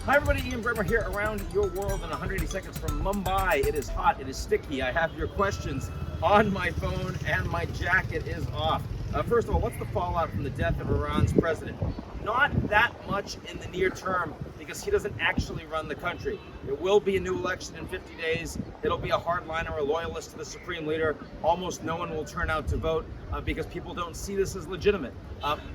Hi everybody, Ian Bremmer here around your world in 180 seconds from Mumbai. It is hot, it is sticky. I have your questions on my phone and my jacket is off. First of all, what's the fallout from the death of Iran's president? Not that much in the near term because he doesn't actually run the country. There will be a new election in 50 days. It'll be a hardliner or a loyalist to the supreme leader. Almost no one will turn out to vote because people don't see this as legitimate.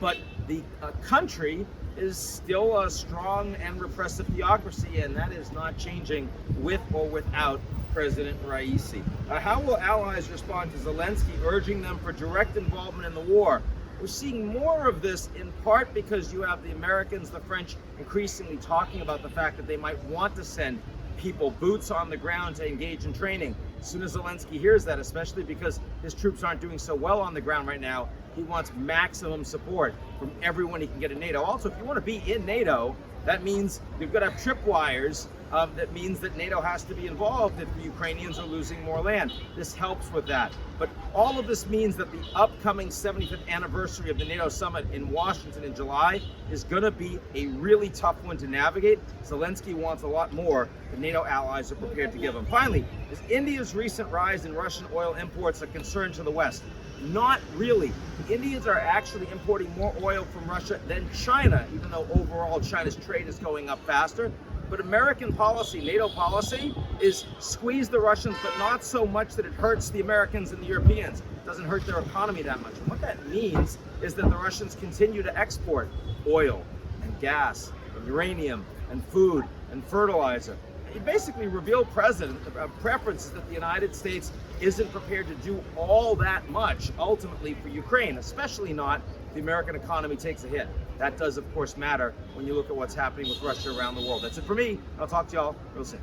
But the country is still a strong and repressive theocracy, and that is not changing with or without President Raisi. How will allies respond to Zelensky urging them for direct involvement in the war? We're seeing more of this in part because you have the Americans, the French, increasingly talking about the fact that they might want to send people boots on the ground to engage in training. As soon as Zelensky hears that, especially because his troops aren't doing so well on the ground right now, he wants maximum support from everyone he can get in NATO. Also, if you want to be in NATO, that means you've got to have tripwires. That means that NATO has to be involved if the Ukrainians are losing more land. This helps with that. But all of this means that the upcoming 75th anniversary of the NATO summit in Washington in July is going to be a really tough one to navigate. Zelensky wants a lot more than NATO allies are prepared to give him. Finally, is India's recent rise in Russian oil imports a concern to the West? Not really. The Indians are actually importing more oil from Russia than China, even though overall China's trade is going up faster. But American policy, NATO policy, is squeeze the Russians, but not so much that it hurts the Americans and the Europeans. It doesn't hurt their economy that much. And what that means is that the Russians continue to export oil and gas and uranium and food and fertilizer. You basically reveal preferences that the United States isn't prepared to do all that much ultimately for Ukraine, especially not if the American economy takes a hit. That does, of course, matter when you look at what's happening with Russia around the world. That's it for me. I'll talk to y'all real soon.